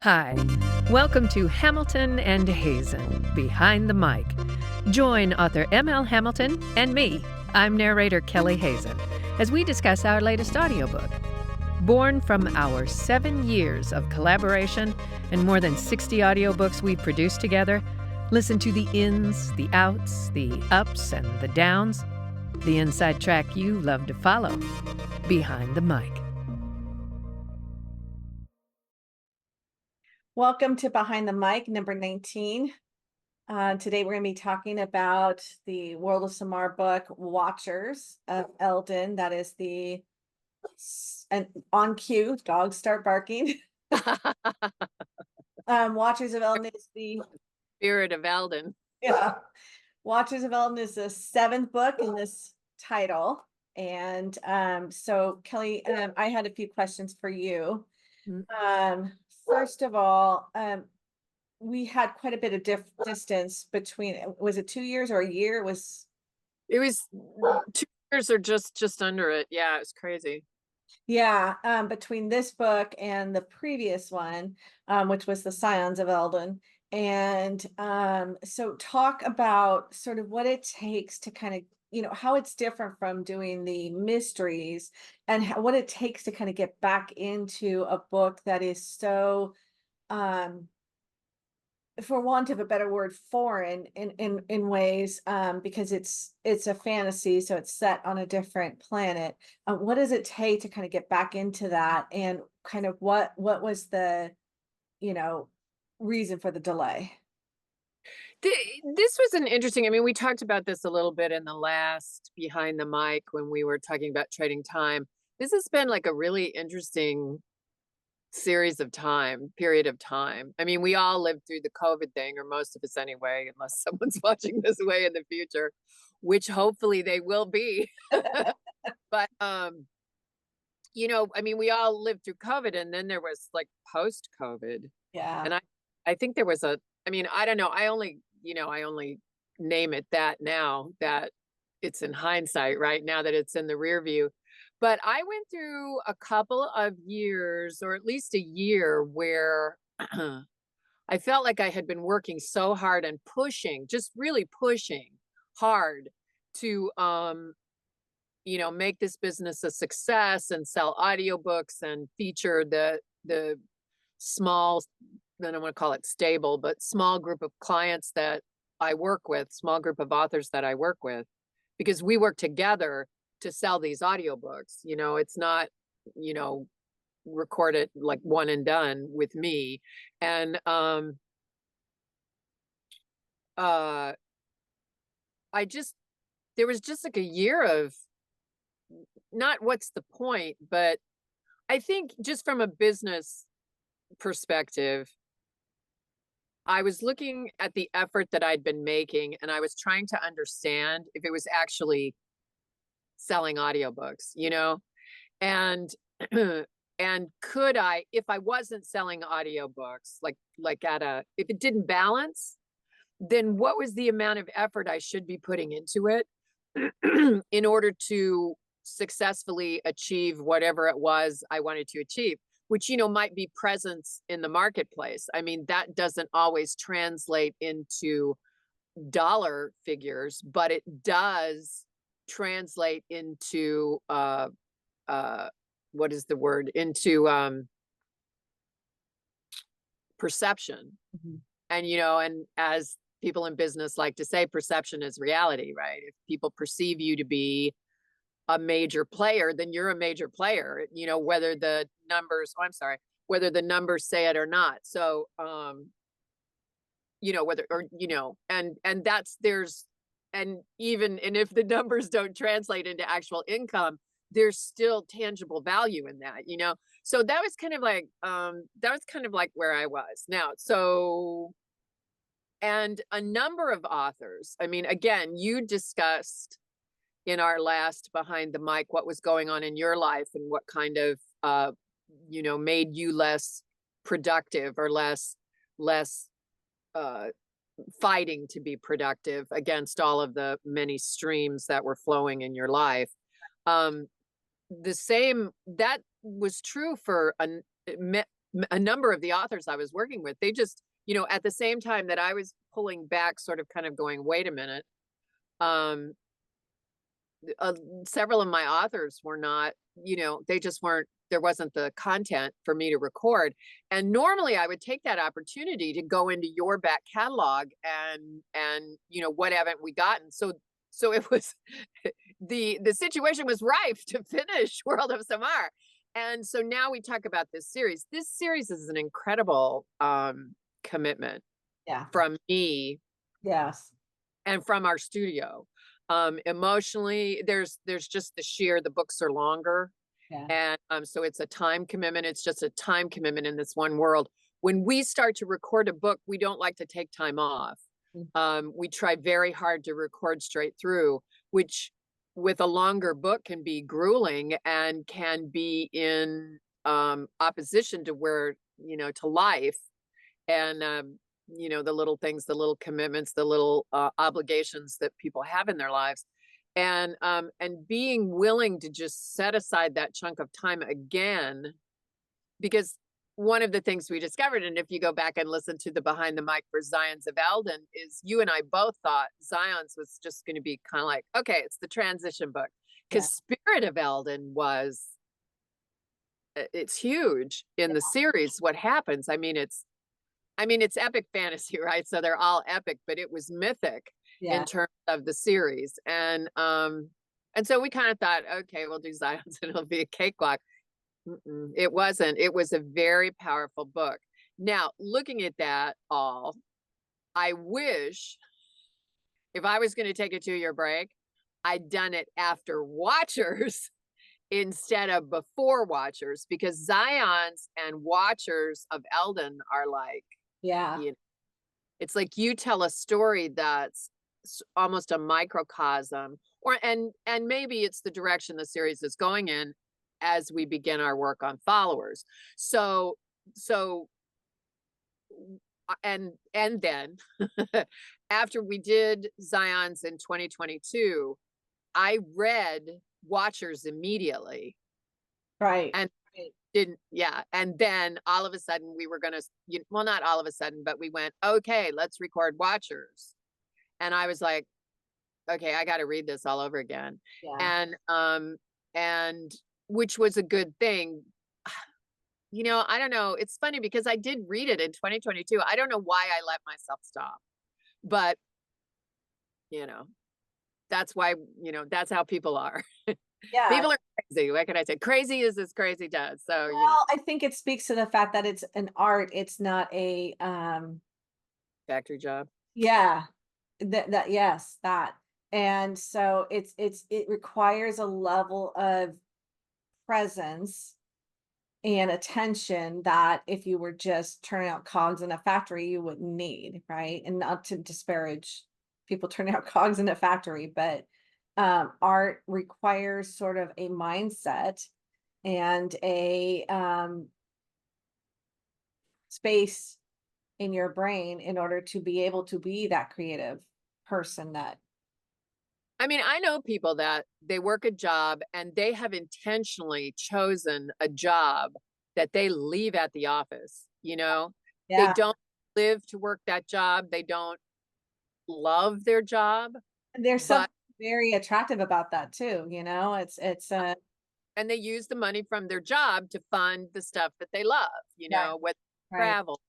Hi, welcome to Hamilton and Hazen, Behind the Mic. Join author M.L. Hamilton and me, I'm narrator Kelly Hazen, as we discuss our latest audiobook. Born from our 7 years of collaboration and more than 60 audiobooks we've produced together, listen to the ins, the outs, the ups, and the downs, the inside track you love to follow, Behind the Mic. Welcome to Behind the Mic, number 19. Today we're going to be talking about the World of Samar book, Watchers of Eldon. That is and on cue, dogs start barking. Watchers of Eldon is the Spirit of Eldon. Yeah. Watchers of Eldon is the 7th book in this title. And so Kelly, I had a few questions for you. First of all, we had quite a bit of distance between, was it 2 years or a year? It was 2 years or just under it. Yeah, it was crazy. Yeah, between this book and the previous one, which was the SCIONS of Eldon. And so talk about sort of what it takes to kind of, how it's different from doing the mysteries and what it takes to kind of get back into a book that is so, for want of a better word, foreign in ways, because it's a fantasy, so it's set on a different planet. What does it take to kind of get back into that, and kind of what was the reason for the delay? This was an interesting, I mean, we talked about this a little bit in the last Behind the Mic when we were talking about trading time. This has been like a really interesting period of time. I mean, we all lived through the COVID thing, or most of us anyway, unless someone's watching this way in the future, which hopefully they will be. But, I mean, we all lived through COVID, and then there was like post-COVID. Yeah. And I think there was I mean, I don't know. I only name it that now that it's in hindsight, right? Now that it's in the rear view. But I went through a couple of years, or at least a year, where I felt like I had been working so hard and just really pushing hard to, make this business a success and sell audiobooks and feature the small, I don't want to call it stable, but small group of clients that I work with, small group of authors that I work with, because we work together to sell these audiobooks. It's not, record it like one and done with me. And there was just like a year of not what's the point, but I think just from a business perspective, I was looking at the effort that I'd been making, and I was trying to understand if it was actually selling audiobooks, and and could I, if I wasn't selling audiobooks, if it didn't balance, then what was the amount of effort I should be putting into it in order to successfully achieve whatever it was I wanted to achieve, which, might be presence in the marketplace. I mean, that doesn't always translate into dollar figures, but it does translate into what is the word, into perception. Mhm. And and as people in business like to say, perception is reality, right? If people perceive you to be a major player, then you're a major player, whether the whether the numbers say it or not. So whether, or and and if the numbers don't translate into actual income, there's still tangible value in that. So that was kind of like where I was now. So, and a number of authors, I mean, again, you discussed in our last Behind the Mic what was going on in your life and what kind of made you less productive, or less fighting to be productive against all of the many streams that were flowing in your life. The same that was true for a number of the authors I was working with, they just, you know, at the same time that I was pulling back, sort of kind of going, wait a minute, um, several of my authors were not, you know, they just weren't, there wasn't the content for me to record. And normally I would take that opportunity to go into your back catalog and, you know, what haven't we gotten? So it was, the situation was rife to finish World of Samar. And so now we talk about this series. This series is an incredible commitment Yeah. from me Yes. and from our studio. Emotionally, there's just the books are longer. Yeah. And so it's a time commitment. It's just a time commitment in this one world. When we start to record a book, we don't like to take time off. We try very hard to record straight through, which with a longer book can be grueling and can be in opposition to where, you know, to life. And, you know, the little things, the little commitments, the little obligations that people have in their lives. And being willing to just set aside that chunk of time again, because one of the things we discovered, and if you go back and listen to the Behind the Mic for SCIONS of Eldon, is you and I both thought SCIONS was just going to be kind of like, okay, it's the transition book. Because Spirit of Eldon was, it's huge in the series. What happens? I mean, it's epic fantasy, right? So they're all epic, but it was mythic in terms of the series. And so we kind of thought, okay, we'll do SCIONS and it'll be a cakewalk. It wasn't. It was a very powerful book. Now, looking at that all, I wish if I was going to take a 2-year break, I'd done it after Watchers instead of before Watchers, because SCIONS and Watchers of Eldon are like, you know, it's like you tell a story that's almost a microcosm, or and maybe it's the direction the series is going in as we begin our work on followers. So and then after we did SCIONS in 2022, I read Watchers immediately. Right. And didn't, and then all of a sudden we were gonna, well, not all of a sudden, but we went, okay, let's record Watchers. And I was like, okay, I got to read this all over again. And which was a good thing. You know, I don't know. It's funny because I did read it in 2022. I don't know why I let myself stop, but you know, that's why, you know, that's how people are. People are crazy. What can I say? Crazy is as crazy does. So, well, you know. I think it speaks to the fact that it's an art. It's not a Factory job. Yeah. That. And so it requires a level of presence and attention that if you were just turning out cogs in a factory, you wouldn't need, right? And not to disparage people turning out cogs in a factory, but art requires sort of a mindset and a space in your brain in order to be able to be that creative person that. I mean, I know people that they work a job and they have intentionally chosen a job that they leave at the office, you know? They don't live to work that job. They don't love their job. There's something very attractive about that too, you know? It's and they use the money from their job to fund the stuff that they love, you know, whether travel,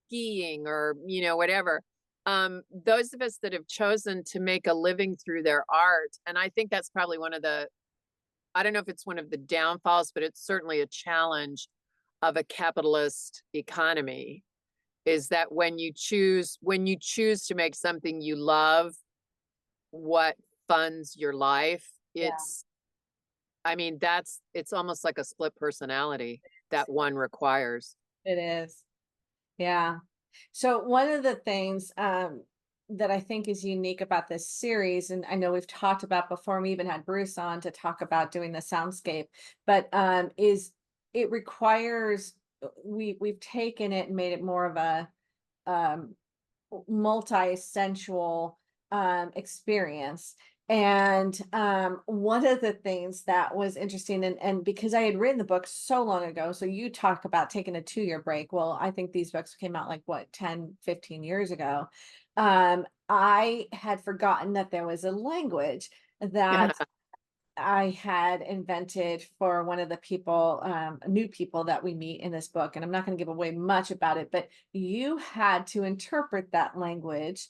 skiing, or, you know, whatever. Those of us that have chosen to make a living through their art, and I think that's probably one of the, I don't know if it's one of the downfalls, but it's certainly a challenge of a capitalist economy, is that when you choose to make something you love what funds your life, it's, I mean, it's almost like a split personality that one requires. It is. Yeah. So one of the things that I think is unique about this series, and I know we've talked about before, we even had Bruce on to talk about doing the soundscape, but is it requires, we've taken it and made it more of a multi-sensual experience. And one of the things that was interesting, and because I had written the book so long ago, so you talk about taking a 2-year break. Well, I think these books came out like what, 10, 15 years ago. I had forgotten that there was a language that I had invented for one of the people, new people that we meet in this book. And I'm not going to give away much about it, but you had to interpret that language.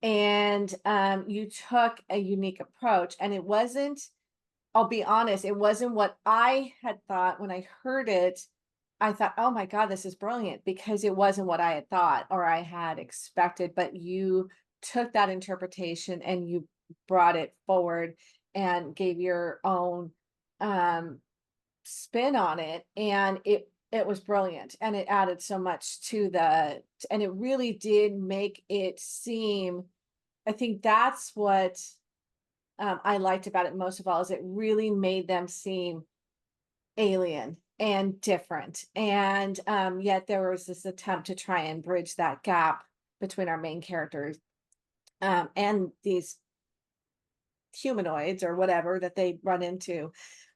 And you took a unique approach. And it wasn't, I'll be honest, it wasn't what I had thought when I heard it. I thought, oh my God, this is brilliant, because it wasn't what I had thought or I had expected. But you took that interpretation and you brought it forward and gave your own spin on it, and it was brilliant, and it added so much to and it really did make it seem, I think that's what I liked about it most of all, is it really made them seem alien and different. And yet there was this attempt to try and bridge that gap between our main characters and these humanoids or whatever that they run into.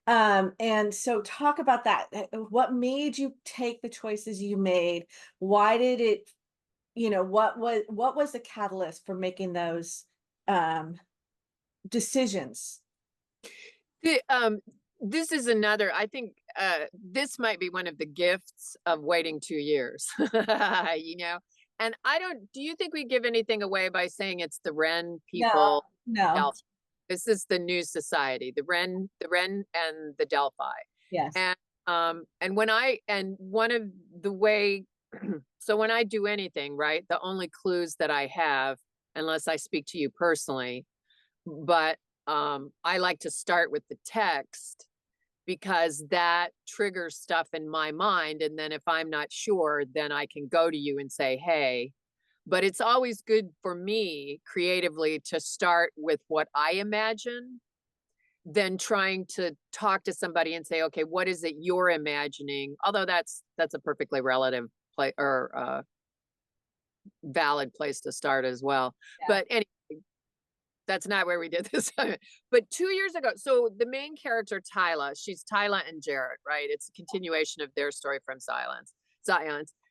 And so talk about that. What made you take the choices you made? Why did it, what was the catalyst for making those decisions? This is another, I think this might be one of the gifts of waiting 2 years, and do you think we give anything away by saying it's the Wren people? No. This is the new society, the Wren and the Delphi. Yes. And one of the way, so when I do anything, right, the only clues that I have, unless I speak to you personally, but I like to start with the text, because that triggers stuff in my mind. And then if I'm not sure, then I can go to you and say, hey. But it's always good for me creatively to start with what I imagine, then trying to talk to somebody and say, okay, what is it you're imagining? Although that's a perfectly relative play or valid place to start as well. Yeah. But anyway, that's not where we did this. But 2 years ago, so the main character, Tyla, she's Tyla and Jarret, right? It's a continuation of their story from SCIONS.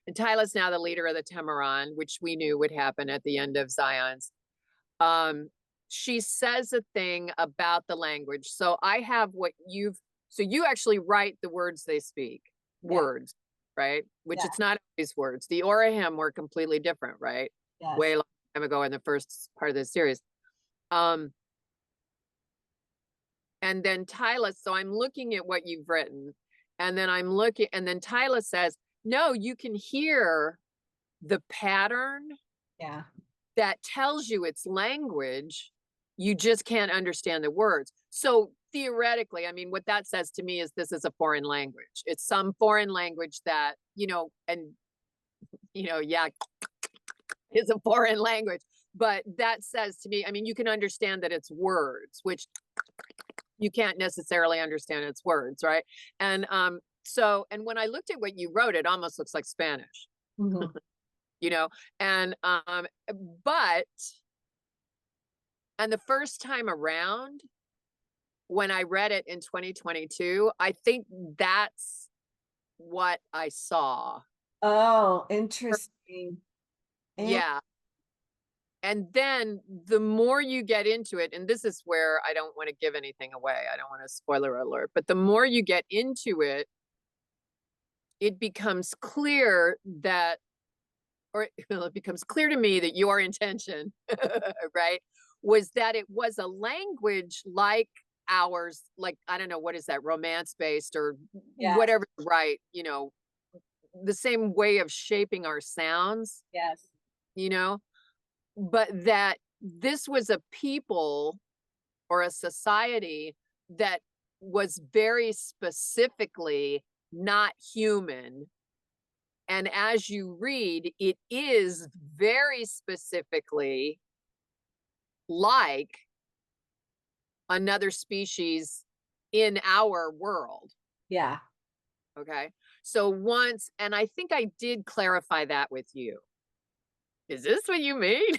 And Tyla's now the leader of the Tamaran, which we knew would happen at the end of SCIONS. She says a thing about the language. So I have so you actually write the words they speak, words, right? Which it's not always words. The Orahim were completely different, right? Yes. Way long time ago in the first part of the series. And then Tyla, so I'm looking at what you've written, and then and then Tyla says, no, you can hear the pattern that tells you it's language. You just can't understand the words. So theoretically, I mean, what that says to me is this is a foreign language. It's some foreign language that, is a foreign language. But that says to me, I mean, you can understand that it's words, which you can't necessarily understand its words, right? And and when I looked at what you wrote, it almost looks like Spanish, and the first time around, when I read it in 2022, I think that's what I saw. Oh, interesting. Yeah. And then the more you get into it, and this is where I don't want to give anything away. I don't want to spoiler alert, but the more you get into it, it becomes clear that, it becomes clear to me that your intention, right, was that it was a language like ours, like, I don't know, what is that, romance-based or whatever, right, the same way of shaping our sounds. Yes. But that this was a people or a society that was very specifically not human. And as you read, it is very specifically like another species in our world. Yeah. Okay. So and I think I did clarify that with you. Is this what you mean?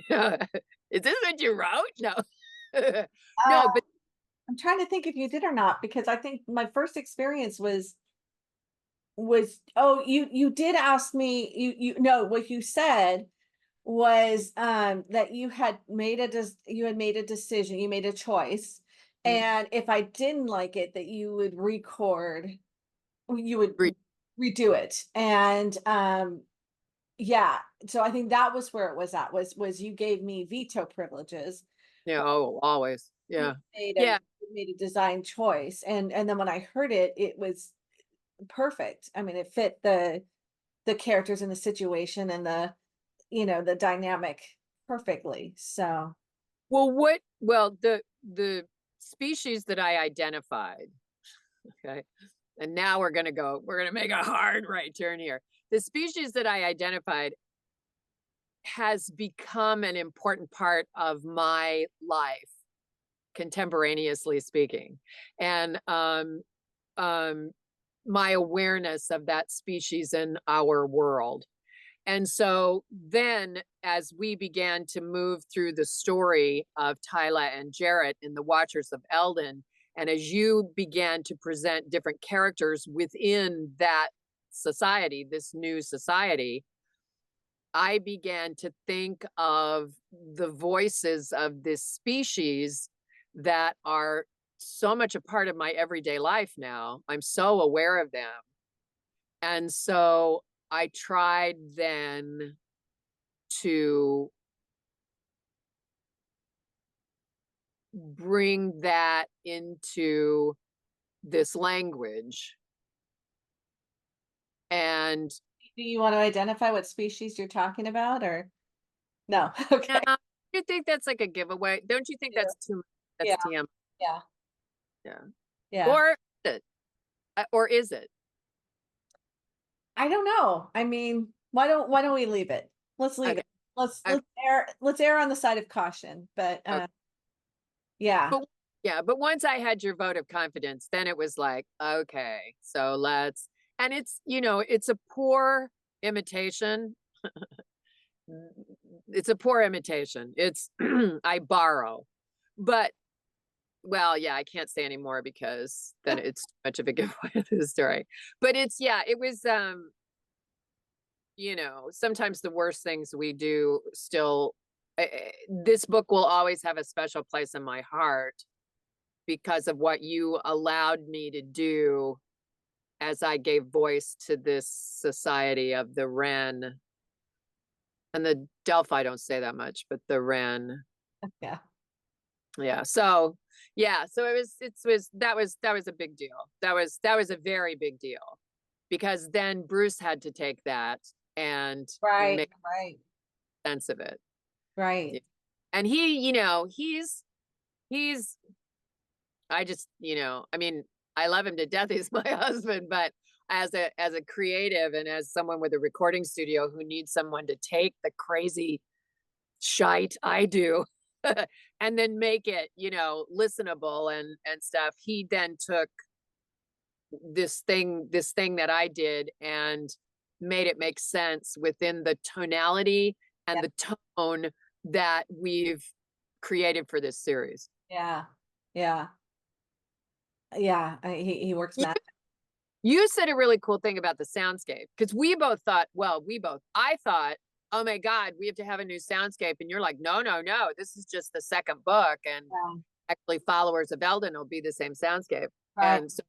Is this what you wrote? No. No, but I'm trying to think if you did or not, because I think my first experience was, oh, you did ask me, you no, what you said was that you had made a decision, you made a choice, and if I didn't like it, that you would you would re- redo it. And yeah, so I think that was where it was at, was you gave me veto privileges. yeah, oh, always. You Yeah. made a Yeah. you made a design choice, and then when I heard it, it was perfect. I mean, it fit the characters and the situation and the dynamic perfectly. So Well, the species that I identified, okay, and now we're gonna make a hard right turn here. The species that I identified has become an important part of my life, contemporaneously speaking. And my awareness of that species in our world. And so then, as we began to move through the story of Tyla and Jarret in The Watchers of Eldon, and as you began to present different characters within that society, this new society, I began to think of the voices of this species that are so much a part of my everyday life now. I'm so aware of them. And so I tried then to bring that into this language. And do you want to identify what species you're talking about, or no? Okay. now, you think that's like a giveaway? Don't you think Yeah. that's too Yeah. that's TM? Yeah. Yeah. Yeah. Or is it? Or is it? I don't know. I mean, why don't we leave it? Let's leave Okay. it. Let's Okay. let's err on the side of caution. But Okay. yeah. But yeah, but once I had your vote of confidence, then it was like, okay, so let's, and it's a poor imitation. It's a poor imitation. It's I borrow. But well, yeah, I can't say anymore because then it's too much of a giveaway of the story. But it was sometimes the worst things we do still this book will always have a special place in my heart because of what you allowed me to do as I gave voice to this society of the Wren and the Delphi. Don't say that much, but the Wren. Yeah. Yeah. So that was a big deal. That was a very big deal because then Bruce had to take that and Right. make Right. sense of it. Right. And he's I just, I mean, I love him to death. He's my husband, but as a creative and as someone with a recording studio who needs someone to take the crazy shite I do and then make it, listenable and stuff, he then took this thing that I did and made it make sense within the tonality and Yeah. the tone that we've created for this series. Yeah. Yeah. Yeah. He works You, magic. you said a really cool thing about the soundscape because I thought, oh my God, we have to have a new soundscape. And you're like, no, no, no, this is just the second book. And Yeah. actually Followers of Eldon will be the same soundscape. Right. And so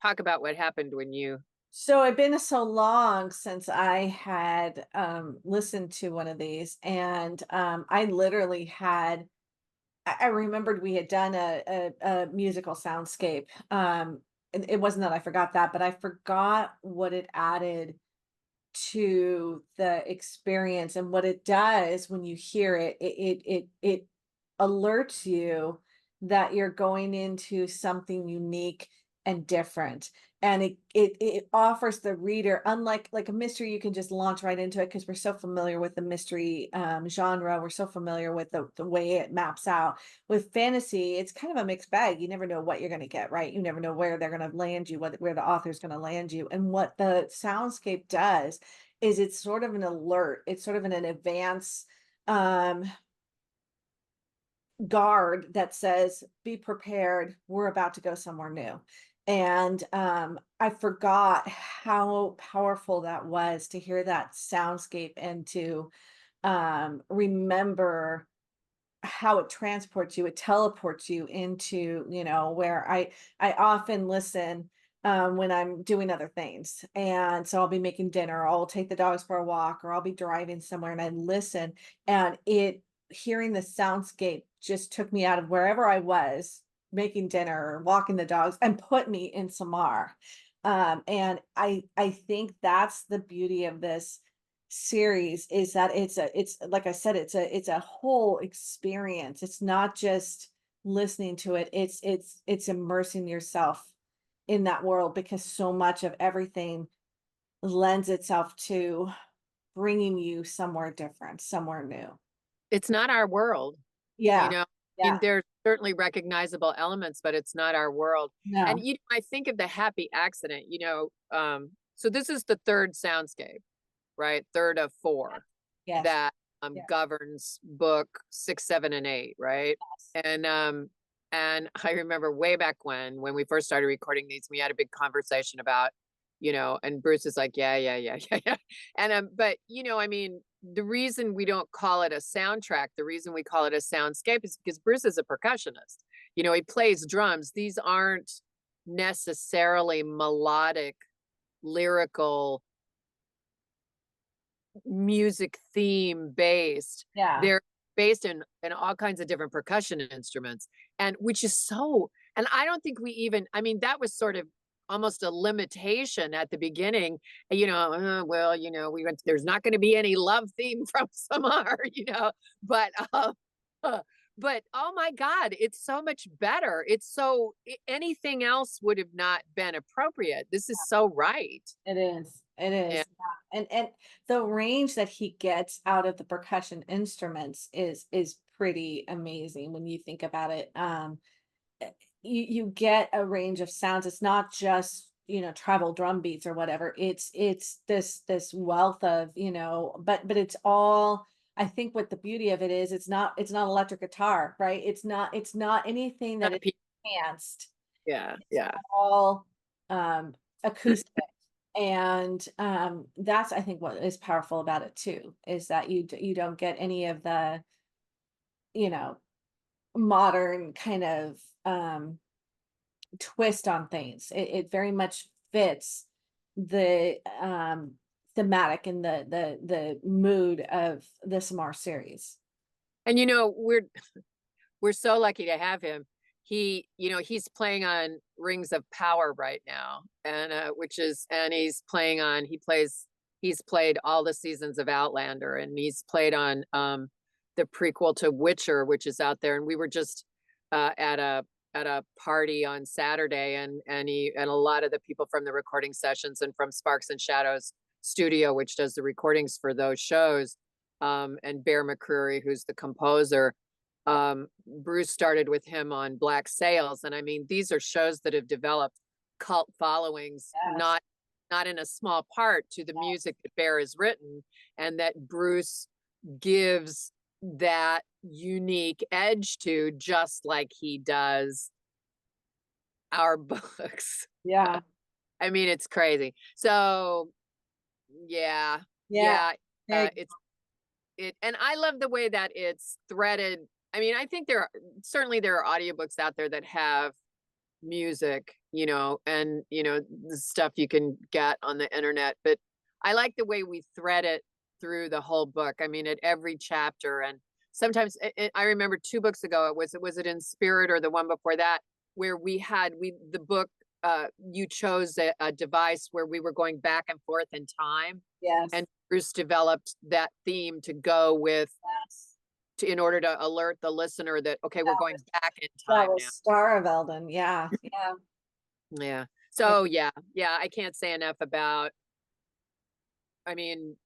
talk about what happened when you. So it'd been so long since I had listened to one of these, and I literally had I remembered we had done a musical soundscape. And it wasn't that I forgot that, but I forgot what it added to the experience, and what it does when you hear it. It alerts you that you're going into something unique and different, and it offers the reader, unlike like a mystery, you can just launch right into it because we're so familiar with the mystery genre. We're so familiar with the way it maps out. With fantasy, it's kind of a mixed bag. You never know what you're going to get, right? You never know where they're going to land you, where the author's going to land you. And what the soundscape does is it's sort of an alert. It's sort of an advance, um guard that says, be prepared, we're about to go somewhere new. And I forgot how powerful that was to hear that soundscape and to remember how it transports you, it teleports you into, where I often listen when I'm doing other things. And so I'll be making dinner, or I'll take the dogs for a walk, or I'll be driving somewhere and I listen, and hearing the soundscape just took me out of wherever I was making dinner or walking the dogs and put me in Samar. And I think that's the beauty of this series, is that it's like I said, it's a whole experience. It's not just listening to it, it's immersing yourself in that world, because so much of everything lends itself to bringing you somewhere different, somewhere new. It's not our world, you Yeah. know. I mean, Yeah. there's certainly recognizable elements, but it's not our world. And No. I think of the happy accident, so this is the third soundscape, right? Third of four Yes. that Yeah. governs book 6, 7, and 8, right? Yes. And I remember way back when we first started recording these, we had a big conversation about, and Bruce is like, yeah, yeah, yeah, yeah, yeah. And but I mean, the reason we don't call it a soundtrack, the reason we call it a soundscape, is because Bruce is a percussionist. He plays drums. These aren't necessarily melodic, lyrical, music theme based. Yeah. They're based in all kinds of different percussion instruments, and which is so, and I don't think we even, I mean, that was sort of almost a limitation at the beginning, well, there's not going to be any love theme from Samar, but uh, but oh my God, it's so much better. It's so, anything else would have not been appropriate. This is so right. It is. It is. Yeah. Yeah. And the range that he gets out of the percussion instruments is pretty amazing when you think about it. You get a range of sounds. It's not just, tribal drum beats or whatever. It's this wealth of, but it's all, I think what the beauty of it is, it's not electric guitar, right? It's not anything that Not a is piece. enhanced. Yeah, It's yeah. all acoustic. And that's, I think, what is powerful about it too, is that you don't get any of the, you know, modern kind of twist on things. It very much fits the thematic and the mood of the Samar series. And we're so lucky to have him. He's playing on Rings of Power right now, and he's played all the seasons of Outlander, and he's played on the prequel to Witcher, which is out there. And we were just at a party on Saturday, and a lot of the people from the recording sessions and from Sparks and Shadows studio, which does the recordings for those shows, and Bear McCreary, who's the composer. Bruce started with him on Black Sails, and I mean, these are shows that have developed cult followings, Yes. not in a small part to the music that Bear has written, and that Bruce gives that unique edge to, just like he does our books. Yeah. I mean, it's crazy. So yeah, Yeah. yeah, and I love the way that it's threaded. I mean, I think there are audiobooks out there that have music, and the stuff you can get on the internet, but I like the way we thread it through the whole book. I mean, at every chapter. And sometimes I remember 2 books ago, was it In Spirit or the one before that, where the book, you chose a device where we were going back and forth in time. Yes. And Bruce developed that theme to go with, in order to alert the listener that, okay, we're going back in time That was now. Star of Eldon. Yeah. Yeah. Yeah. So yeah, I can't say enough about, I mean,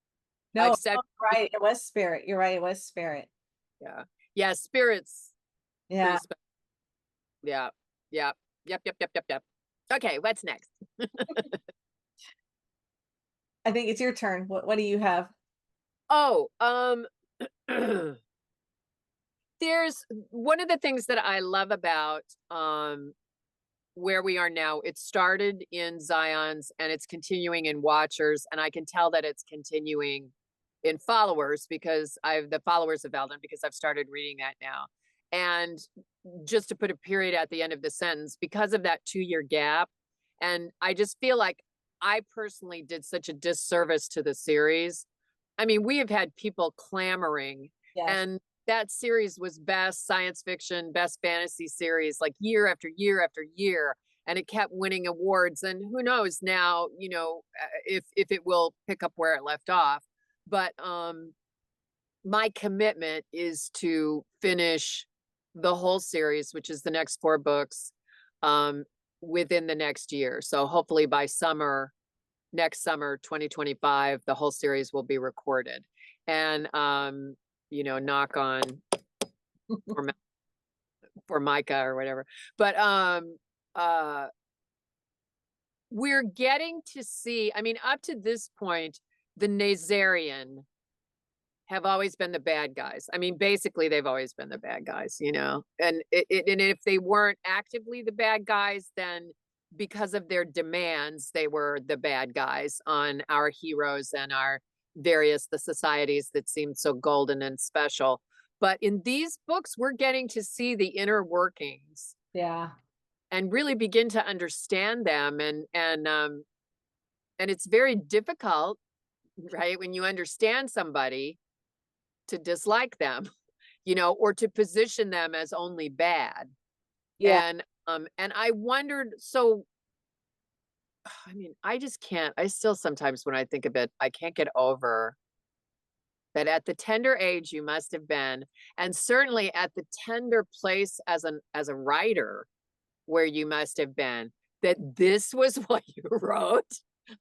No, I've said, right. It was Spirit. You're right. It was Spirit. yeah, Spirits. Yeah. Yeah. Yeah. Yep. Okay, what's next? I think it's your turn. What do you have? Oh, there's one of the things that I love about where we are now. It started in Zions and it's continuing in Watchers, and I can tell that it's continuing in Followers because the Followers of Eldon, because I've started reading that now. And just to put a period at the end of the sentence, because of that 2-year gap, and I just feel like I personally did such a disservice to the series. I mean, we have had people clamoring, Yes. and that series was best science fiction, best fantasy series, like year after year after year. And it kept winning awards. And who knows now, if it will pick up where it left off. But my commitment is to finish the whole series, which is the next 4 books, within the next year. So hopefully by next summer, 2025, the whole series will be recorded. And, knock on for Micah or whatever. But we're getting to see, I mean, up to this point, the Nazarian have always been the bad guys. I mean, basically, they've always been the bad guys, and and if they weren't actively the bad guys, then because of their demands, they were the bad guys on our heroes and the societies that seemed so golden and special. But in these books, we're getting to see the inner workings. Yeah. And really begin to understand them. And it's very difficult, right? When you understand somebody, to dislike them, or to position them as only bad. Yeah. And I wondered, so, I mean, I still sometimes when I think of it, I can't get over that at the tender age you must have been, and certainly at the tender place as a writer where you must have been, that this was what you wrote.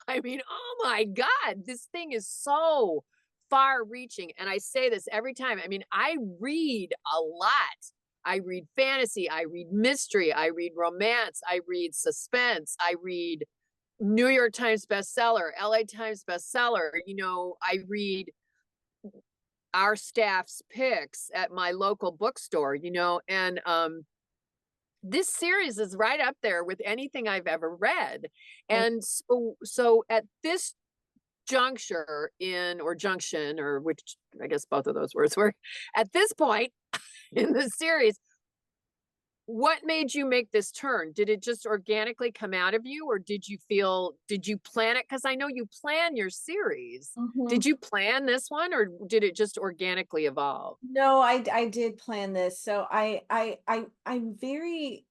I mean, oh my God, this thing is so far reaching. And I say this every time. I mean, I read a lot. I read fantasy, I read mystery, I read romance, I read suspense, I read New York Times bestseller, LA Times bestseller. I read our staff's picks at my local bookstore, and this series is right up there with anything I've ever read. And so at this juncture junction, or which I guess both of those words were, at this point in the series, what made you make this turn? Did it just organically come out of you, or did you plan it? Because I know you plan your series. Mhm. Did you plan this one, or did it just organically evolve? No, I did plan this. So I'm very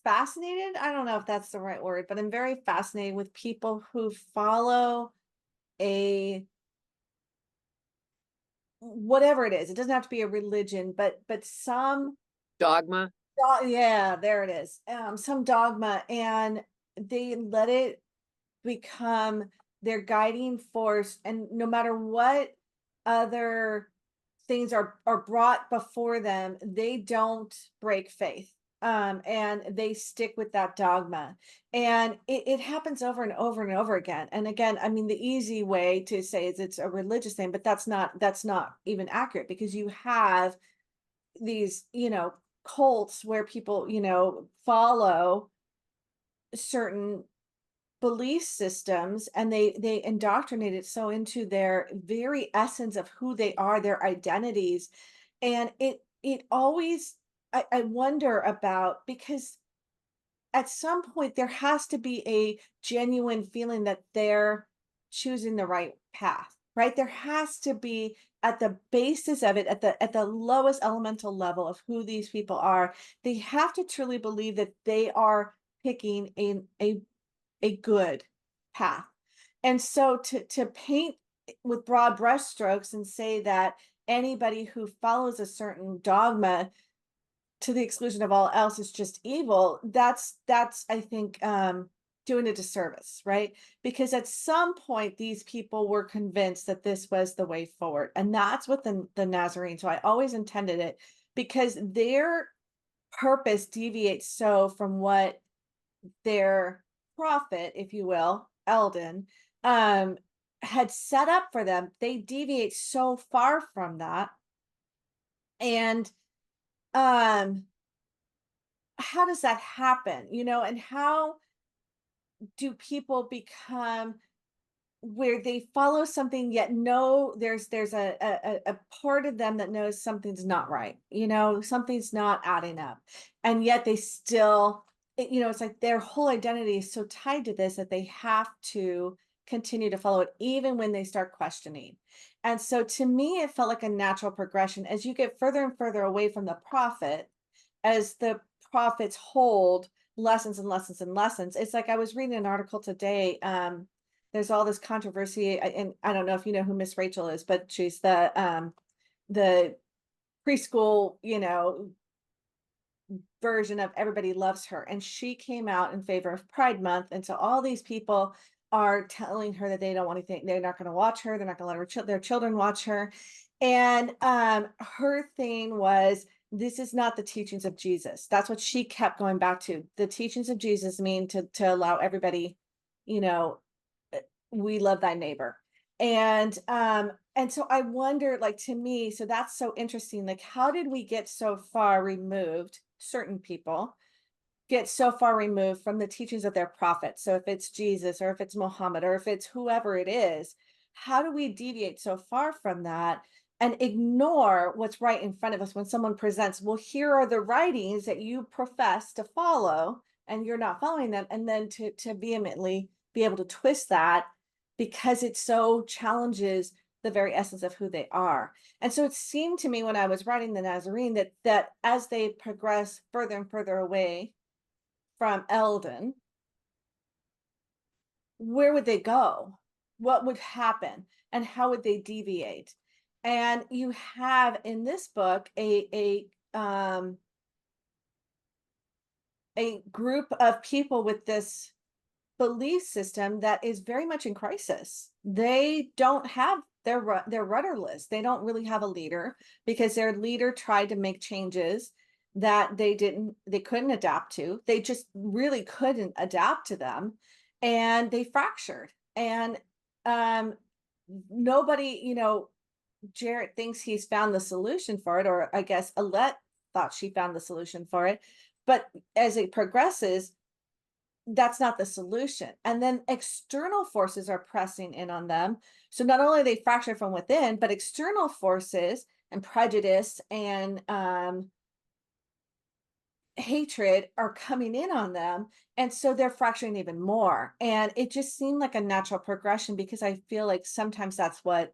fascinated. I don't know if that's the right word, but I'm very fascinated with people who follow whatever it is. It doesn't have to be a religion, but some Dogma. yeah, there it is. Some dogma, and they let it become their guiding force, and no matter what other things are brought before them, they don't break faith. And they stick with that dogma, and it happens over and over and over again. And again, I mean, the easy way to say is it's a religious thing, but that's not even accurate, because you have these, cults where people, follow certain belief systems, and they indoctrinate it so into their very essence of who they are, their identities. And it always, I wonder about, because at some point there has to be a genuine feeling that they're choosing the right path, right? There has to be, at the basis of it, at the lowest elemental level of who these people are, they have to truly believe that they are picking a good path. And so to paint with broad brushstrokes and say that anybody who follows a certain dogma to the exclusion of all else is just evil, that's I think doing a disservice, right? Because at some point these people were convinced that this was the way forward, and that's what the Nazarene. So I always intended it, because their purpose deviates so from what their prophet, if you will, Eldon, had set up for them. They deviate so far from that And um how does that happen, and how do people become where they follow something yet know there's a part of them that knows something's not right, something's not adding up, and yet they still, it's like their whole identity is so tied to this that they have to continue to follow it even when they start questioning. And so to me it felt like a natural progression as you get further and further away from the prophet, as the prophets hold lessons and lessons and lessons. It's like I was reading an article today. There's all this controversy, and I don't know if you know who Miss Rachel is, but she's the preschool, version of Everybody Loves Her, and she came out in favor of Pride Month, and so all these people are telling her that they don't want anything, they're not going to watch her, they're not going to let their children watch her, and her thing was, this is not the teachings of Jesus. That's what she kept going back to. The teachings of Jesus mean to allow everybody, you know, we love thy neighbor. And so I wonder, like, to me, so that's so interesting. Like, how did we get so far removed, certain people get so far removed from the teachings of their prophets? So if it's Jesus or if it's Muhammad or if it's whoever it is, how do we deviate so far from that and ignore what's right in front of us when someone presents, well, here are the writings that you profess to follow and you're not following them, and then to vehemently be able to twist that because it so challenges the very essence of who they are. And so it seemed to me when I was writing the Nazarene that as they progress further and further away from Eldon, where would they go? What would happen? And how would they deviate? And you have in this book a group of people with this belief system that is very much in crisis. They don't have they're rudderless. They don't really have a leader because their leader tried to make changes that they couldn't adapt to. They just really couldn't adapt to them, and they fractured. And um nobody, Jarret thinks he's found the solution for it, or I guess Alette thought she found the solution for it. But as it progresses, that's not the solution. And then external forces are pressing in on them. So not only are they fractured from within, but external forces and prejudice and hatred are coming in on them. And so they're fracturing even more. And it just seemed like a natural progression, because I feel like sometimes that's what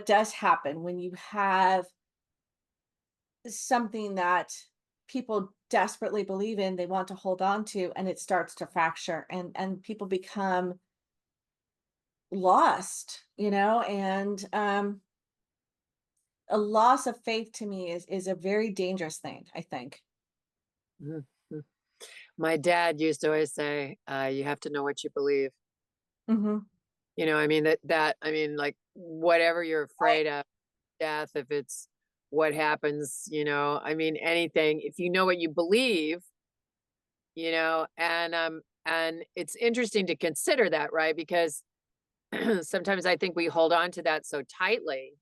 does happen when you have something that people desperately believe in, they want to hold on to, and it starts to fracture, and people become lost, and a loss of faith to me is a very dangerous thing, I think. Mhm. My dad used to always say, you have to know what you believe. Hmm. I mean, I mean, like, whatever you're afraid of, death, if it's what happens, I mean, anything, if you know what you believe, and it's interesting to consider that, right? Because sometimes I think we hold on to that so tightly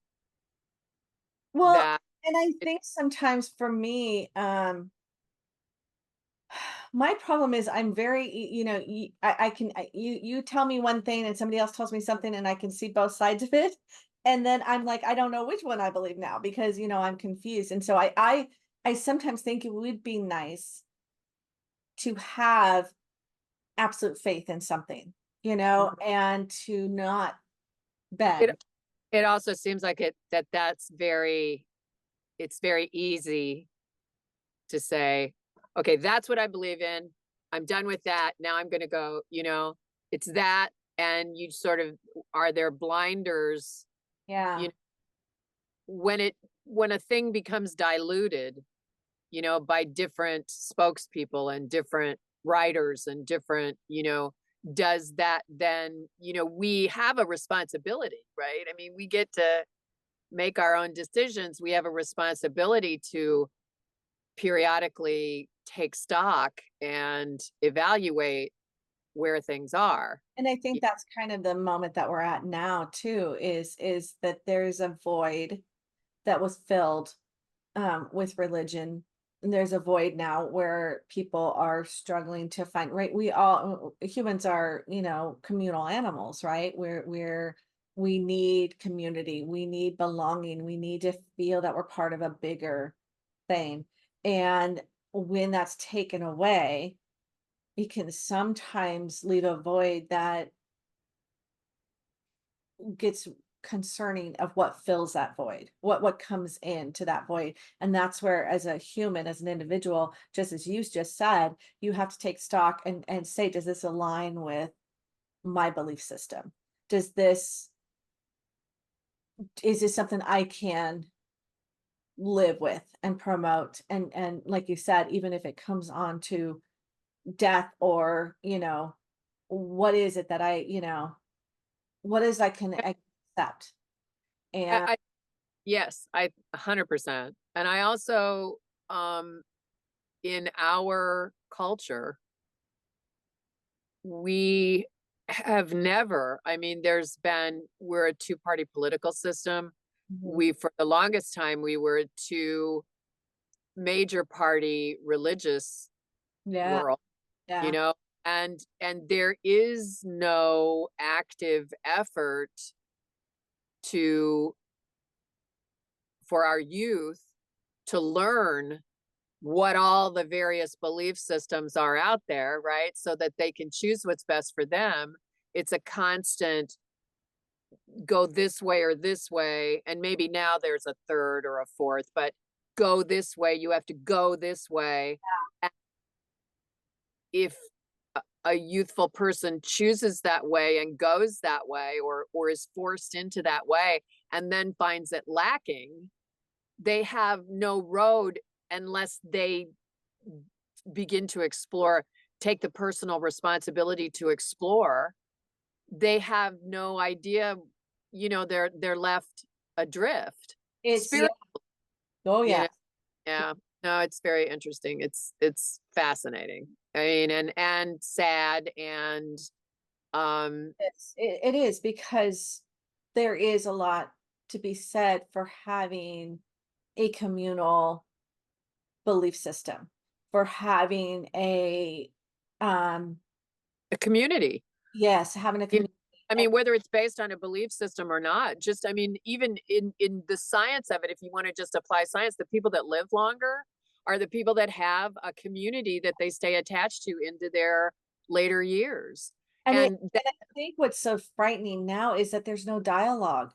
Well, that and I it, think sometimes for me, my problem is I'm very, I can, you tell me one thing and somebody else tells me something and I can see both sides of it. And then I'm like, I don't know which one I believe now because, I'm confused. And so I sometimes think it would be nice to have absolute faith in something, and to not it, bend. it also seems like it's very easy to say, okay, that's what I believe in. I'm done with that. Now I'm going to go, it's that. And you sort of, are there blinders, Yeah. you know, when a thing becomes diluted, by different spokespeople and different writers and different, does that then, we have a responsibility, right? I mean, we get to make our own decisions. We have a responsibility to periodically take stock and evaluate where things are. And I think that's kind of the moment that we're at now too, is that there's a void that was filled with religion. And there's a void now where people are struggling to find, right? We all, humans are, communal animals, right? We need community, we need belonging, we need to feel that we're part of a bigger thing. And when that's taken away, it can sometimes leave a void that gets concerning of what fills that void, what comes into that void. And that's where, as a human, as an individual, just as you just said, you have to take stock and say, does this align with my belief system? Is this something I can live with and promote? And like you said, even if it comes on to death, or what is it that what is I can accept? And I yes, 100%. And I also, um, in our culture, we have never, I mean, we're a two-party political system. Mhm. For the longest time, we were a two major party religious Yeah, world, you yeah. know, and there is no active effort to for our youth to learn what all the various belief systems are out there, right? So that they can choose what's best for them. It's a constant go this way or this way. And maybe now there's a third or a fourth, but go this way. You have to go this way. And if a youthful person chooses that way and goes that way, or is forced into that way and then finds it lacking, they have no road unless they begin to explore, take the personal responsibility to explore. They have no idea, they're left adrift. It's yeah. Spirit, Oh you yeah. know, yeah. No, it's very interesting. It's fascinating. I mean, and sad, and It is, because there is a lot to be said for having a communal belief system, for having um a community. yes, having a You know, community. I mean, whether it's based on a belief system or not, just, I mean, even in the science of it, if you want to just apply science, the people that live longer are the people that have a community that they stay attached to into their later years. And And I think what's so frightening now is that there's no dialogue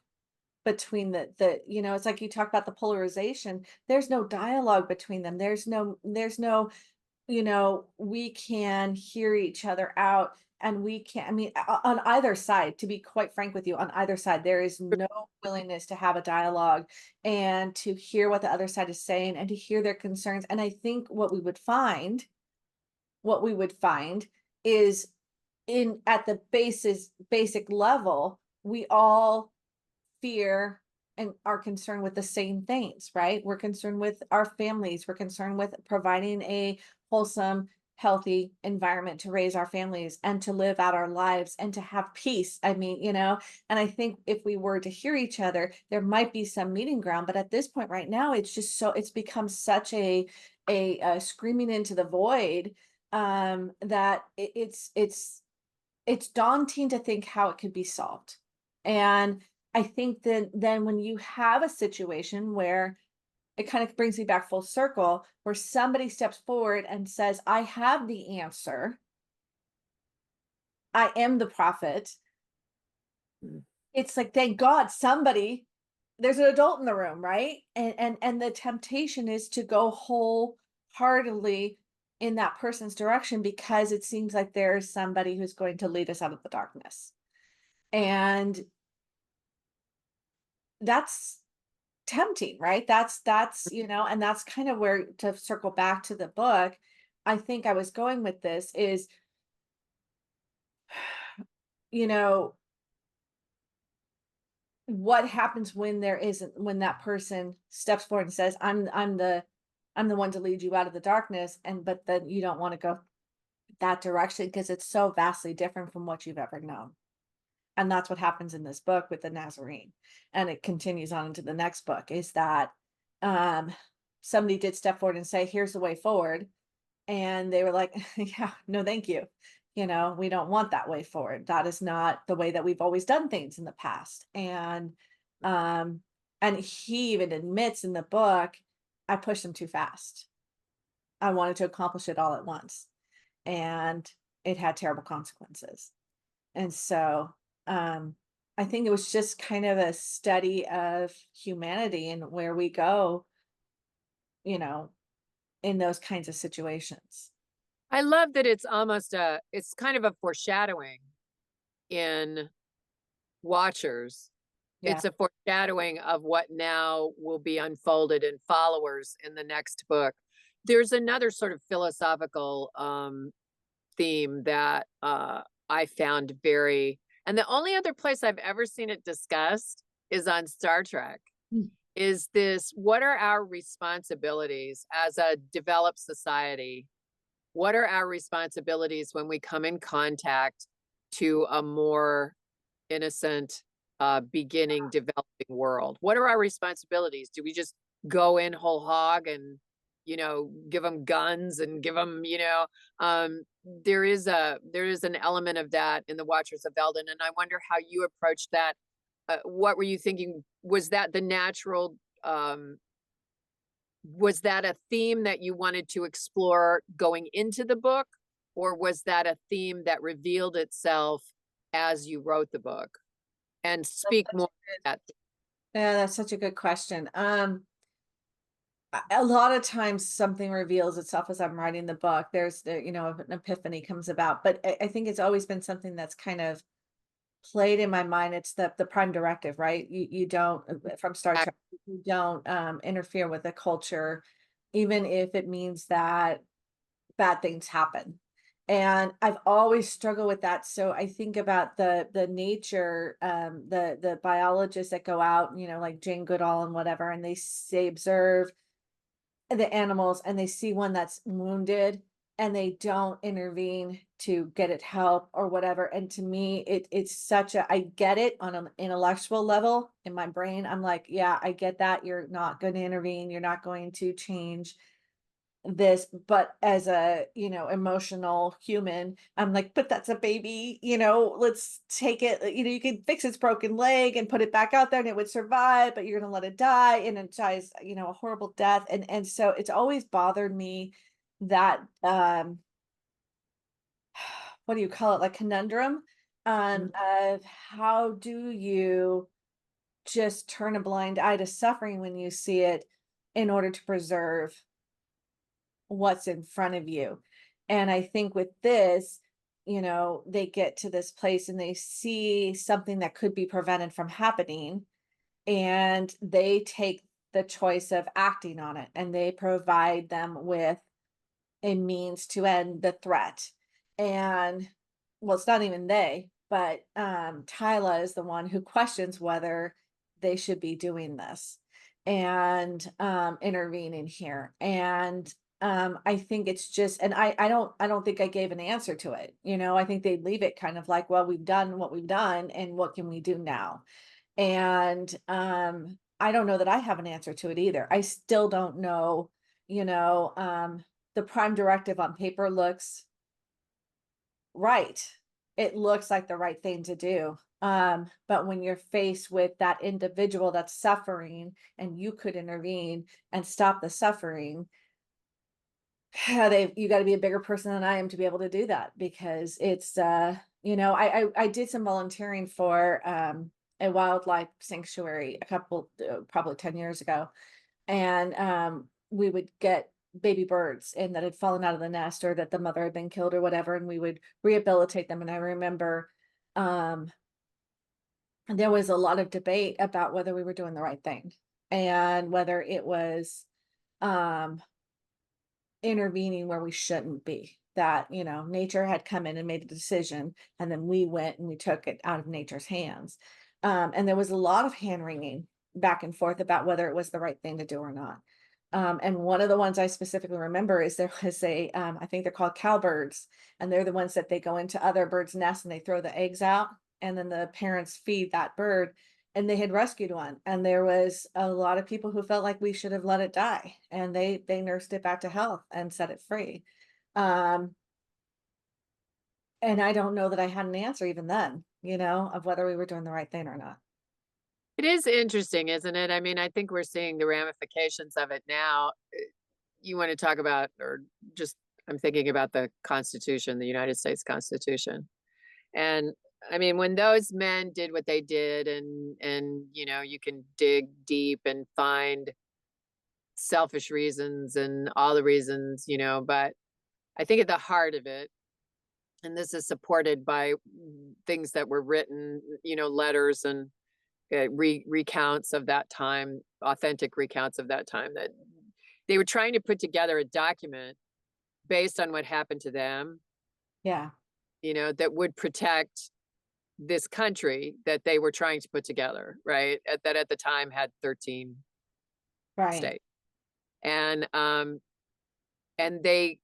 between it's like you talk about the polarization. There's no dialogue between them. There's no we can hear each other out, and we can, I mean, on either side, to be quite frank with you, on either side, there is no willingness to have a dialogue and to hear what the other side is saying and to hear their concerns. And I think what we would find is, in at the basic level, we all fear and are concerned with the same things, right? We're concerned with our families. We're concerned with providing a wholesome, healthy environment to raise our families and to live out our lives and to have peace. I mean, and I think if we were to hear each other, there might be some meeting ground. But at this point right now, it's become such a screaming into the void, that it's daunting to think how it could be solved. And I think that then when you have a situation where it kind of brings me back full circle, where somebody steps forward and says, I have the answer, I am the prophet. It's like, thank God there's an adult in the room, right? And the temptation is to go wholeheartedly in that person's direction, because it seems like there's somebody who's going to lead us out of the darkness. And that's tempting, right? That's and that's kind of where, to circle back to the book, I think I was going with this is, you know what happens when when that person steps forward and says, I'm the one to lead you out of the darkness, but then you don't want to go that direction because it's so vastly different from what you've ever known. And that's what happens in this book with the Nazarene. And it continues on into the next book, is that somebody did step forward and say, here's the way forward. And they were like, yeah, no, thank you. You know, we don't want that way forward. That is not the way that we've always done things in the past. Um, and he even admits in the book, I pushed him too fast. I wanted to accomplish it all at once, and it had terrible consequences. And so, I think it was just kind of a study of humanity and where we go, you know, in those kinds of situations. I love that it's kind of a foreshadowing in Watchers. Yeah. It's a foreshadowing of what now will be unfolded in Followers in the next book. There's another sort of philosophical theme that I found and the only other place I've ever seen it discussed is on Star Trek. Mm. Is this, what are our responsibilities as a developed society? What are our responsibilities when we come in contact to a more innocent, beginning, developing world? What are our responsibilities? Do we just go in whole hog and, give them guns and give them, there is an element of that in the Watchers of Eldon, and I wonder how you approached that. What were you thinking? Was that the natural? Was that a theme that you wanted to explore going into the book, or was that a theme that revealed itself as you wrote the book? And speak more about that. Yeah, that's such a good question. A lot of times something reveals itself as I'm writing the book. There's an epiphany comes about, but I think it's always been something that's kind of played in my mind. It's the prime directive, right? You don't, from Star Trek, you don't interfere with the culture, even if it means that bad things happen. And I've always struggled with that. So I think about the nature, the biologists that go out, like Jane Goodall and whatever, and they observe the animals and they see one that's wounded and they don't intervene to get it help or whatever. And to me, it's such I get it on an intellectual level in my brain. I'm like, yeah, I get that. You're not going to intervene. You're not going to change this, but as a emotional human, I'm like, but that's a baby, let's take it, you can fix its broken leg and put it back out there and it would survive, but you're gonna let it die, and it dies a horrible death. And so it's always bothered me that what do you call it, like conundrum of how do you just turn a blind eye to suffering when you see it in order to preserve what's in front of you. And I think with this, they get to this place and they see something that could be prevented from happening, and they take the choice of acting on it, and they provide them with a means to end the threat. And well, it's not even they, but Tyla is the one who questions whether they should be doing this and intervening here. And I think it's just, and I don't think I gave an answer to it. I think they leave it kind of like, well, we've done what we've done, and what can we do now? And I don't know that I have an answer to it either. I still don't know, the prime directive on paper looks right. It looks like the right thing to do. But when you're faced with that individual that's suffering and you could intervene and stop the suffering, you got to be a bigger person than I am to be able to do that, because it's I did some volunteering for a wildlife sanctuary a couple probably 10 years ago, and we would get baby birds and that had fallen out of the nest, or that the mother had been killed or whatever, and we would rehabilitate them. And I remember there was a lot of debate about whether we were doing the right thing, and whether it was intervening where we shouldn't be, that nature had come in and made a decision, and then we went and we took it out of nature's hands. And there was a lot of hand wringing back and forth about whether it was the right thing to do or not. And one of the ones I specifically remember is there was I think they're called cowbirds, and they're the ones that they go into other birds' nests and they throw the eggs out, and then the parents feed that bird. and they had rescued one, and there was a lot of people who felt like we should have let it die, and they nursed it back to health and set it free. And I don't know that I had an answer even then, of whether we were doing the right thing or not. It is interesting, isn't it? I mean, I think we're seeing the ramifications of it now. You want to talk about, or just, I'm thinking about the Constitution, the United States Constitution. And I mean, when those men did what they did, and you can dig deep and find selfish reasons and all the reasons, but I think at the heart of it, and this is supported by things that were written, letters and recounts of that time, authentic recounts of that time, that they were trying to put together a document based on what happened to them, Yeah. that would protect this country that they were trying to put together, right? That at the time had 13 Right. states. And they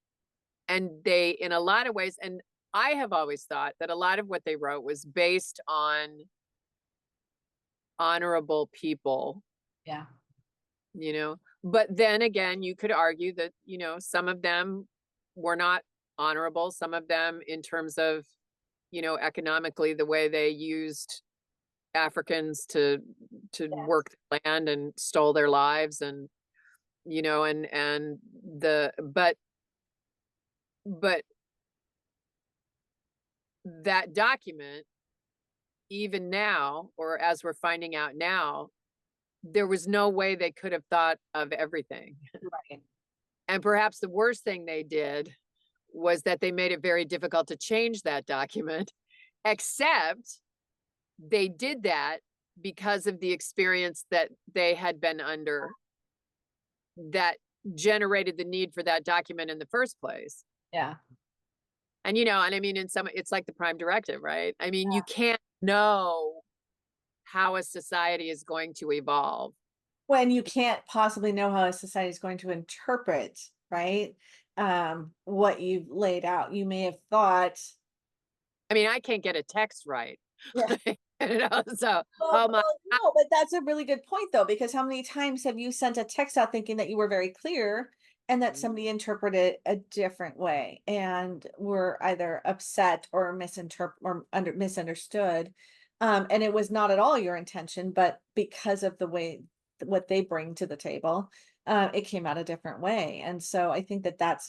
in a lot of ways, and I have always thought that a lot of what they wrote was based on honorable people, Yeah. but then again, you could argue that, some of them were not honorable, some of them in terms of, economically, the way they used Africans to Yes. work the land and stole their lives, and and but that document, even now, or as we're finding out now, there was no way they could have thought of everything. Right. And perhaps the worst thing they did was that they made it very difficult to change that document, except they did that because of the experience that they had been under that generated the need for that document in the first place. Yeah. And, and I mean, it's like the Prime Directive, right? I mean, you can't know how a society is going to evolve When you can't possibly know how a society is going to interpret, right? What you've laid out. You may have thought. I mean, I can't get a text right. Yeah. So, Well, no, but that's a really good point, though, because how many times have you sent a text out thinking that you were very clear, and that somebody interpreted it a different way and were either upset or misunderstood, and it was not at all your intention, but because of the way what they bring to the table, it came out a different way. And so I think that's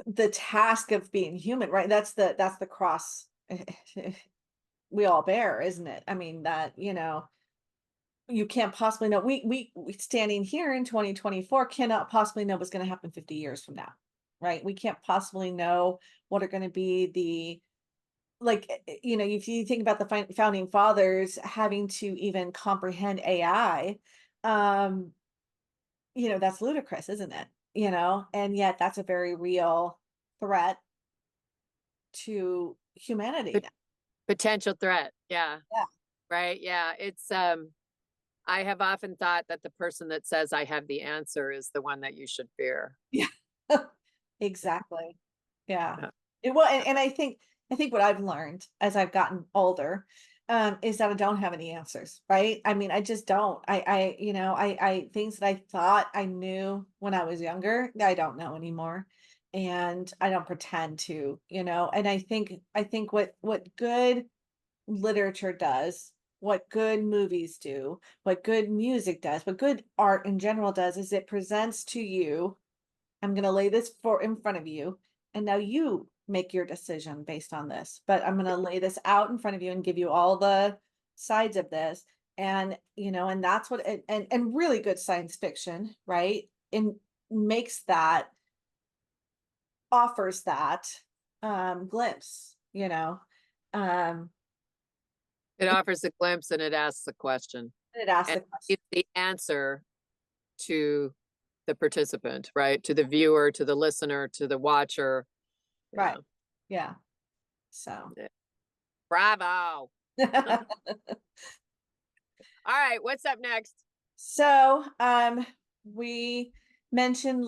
the task of being human, right? That's the cross we all bear, isn't it? I mean, that, you can't possibly know. We standing here in 2024 cannot possibly know what's going to happen 50 years from now, right? We can't possibly know what are going to be if you think about the founding fathers having to even comprehend AI, that's ludicrous, isn't it? And yet that's a very real threat to humanity now. Potential threat. Yeah. Yeah. Right. Yeah. It's, I have often thought that the person that says I have the answer is the one that you should fear. Yeah. Exactly. Yeah. Yeah. It well, and I think what I've learned as I've gotten older, is that I don't have any answers, right? I mean, I just don't. I things that I thought I knew when I was younger, I don't know anymore. And I don't pretend to, and I think what good literature does, what good movies do, what good music does, what good art in general does, is it presents to you, I'm going to lay this in front of you, and now you make your decision based on this. But I'm going to lay this out in front of you and give you all the sides of this. And, and that's what, and really good science fiction, right? And offers that glimpse, um, It offers a glimpse and it asks a question. it asks And the question. it's the answer to the participant, right? To the viewer, to the listener, to the watcher. Right. Yeah. So. Yeah. Bravo. All right. What's up next? So, we mentioned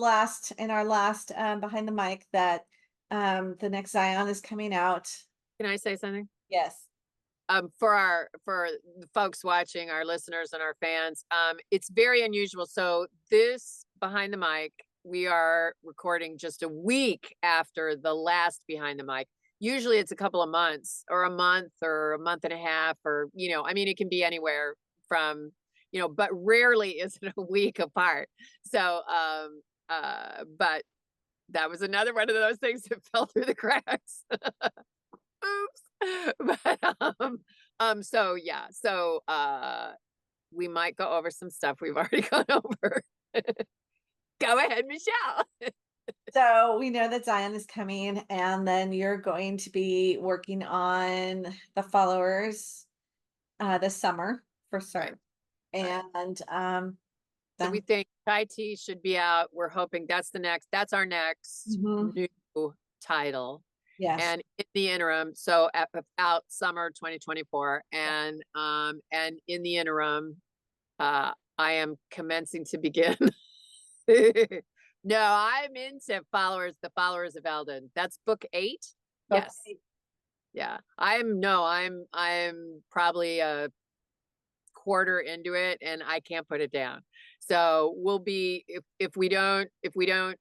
in our last behind the mic that the next Zion is coming out. Can I say something? Yes. For the folks watching, our listeners and our fans, it's very unusual. So this Behind the Mic, we are recording just a week after the last Behind the Mic. Usually it's a couple of months or a month and a half, or, I mean, it can be anywhere from, but rarely is it a week apart. So, but that was another one of those things that fell through the cracks. Oops. But we might go over some stuff we've already gone over. Go ahead, Michelle. So we know that Zion is coming, and then you're going to be working on the followers this summer for certain. Right. And so we think Chai Tea should be out. We're hoping that's our next new title. Yes. And in the interim, so out summer 2024, and in the interim, I am commencing to begin. No, I'm into the followers of Eldon. That's book 8. Yes. Yeah. I'm probably a quarter into it, and I can't put it down. So we'll be, if we don't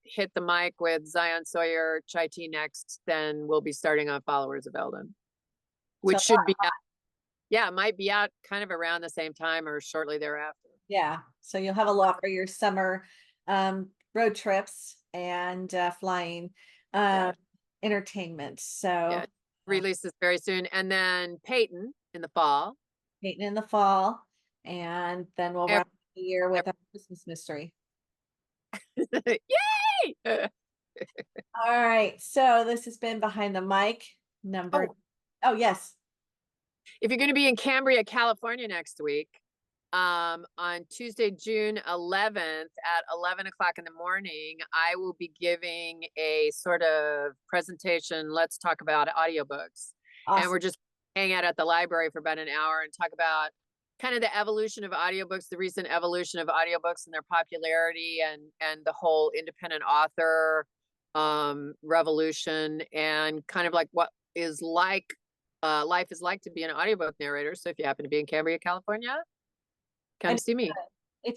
hit the mic with Zion Sawyer Chai Tea next, then we'll be starting on Followers of Eldon, which should be out. Yeah, it might be out kind of around the same time or shortly thereafter. Yeah. So you'll have a lot for your summer road trips and flying entertainment. So yeah, releases very soon. And then Peyton in the fall. And then we'll wrap the year with a Christmas mystery. Yay! All right. So this has been Behind the Mic number. Oh, yes. If you're going to be in Cambria, California next week, on Tuesday, June 11th at 11 o'clock in the morning, I will be giving a sort of presentation. Let's talk about audiobooks. Awesome. And we're just hang out at the library for about an hour and talk about kind of the evolution of audiobooks, the recent evolution of audiobooks and their popularity, and the whole independent author revolution, and kind of like what is like life is like to be an audiobook narrator. So if you happen to be in Cambria, California, come see me.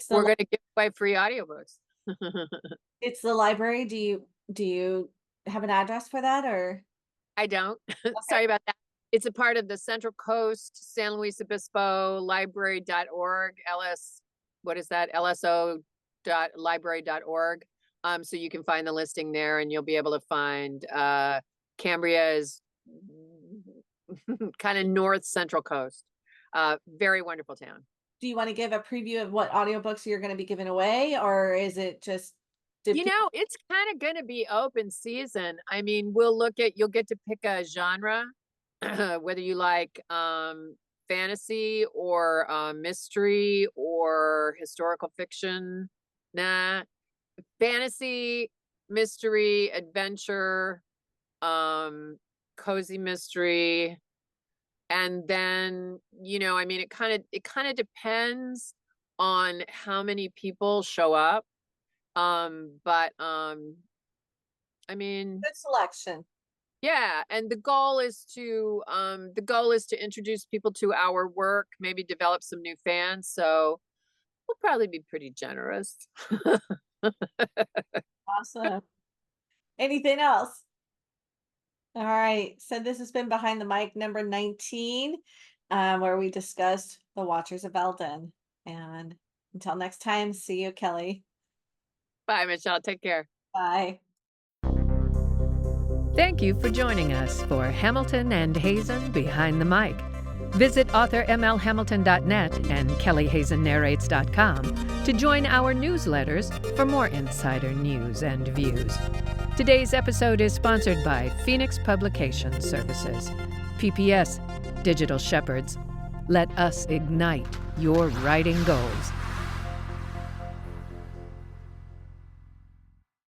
We're going to give away free audiobooks. It's the library. Do you have an address for that, or? I don't. Okay. Sorry about that. It's a part of the Central Coast San Luis Obispo library.org, what is that? LSO.library.org. So you can find the listing there, and you'll be able to find Cambria is kind of north Central Coast. Very wonderful town. Do you want to give a preview of what audiobooks you're going to be giving away, or is it just? It's kind of going to be open season. I mean, you'll get to pick a genre. Whether you like fantasy or mystery or historical fiction. Fantasy, mystery, adventure, cozy mystery. And then, it kind of depends on how many people show up. Good selection. Yeah, and the goal is to introduce people to our work, maybe develop some new fans. So we'll probably be pretty generous. Awesome. Anything else? All right. So this has been Behind the Mic number 19, where we discussed the Watchers of Eldon. And until next time, see you, Kelly. Bye, Michelle. Take care. Bye. Thank you for joining us for Hamilton and Hazen Behind the Mic. Visit authormlhamilton.net and kellyhazennarrates.com to join our newsletters for more insider news and views. Today's episode is sponsored by Phoenix Publication Services. PPS, Digital Shepherds. Let us ignite your writing goals.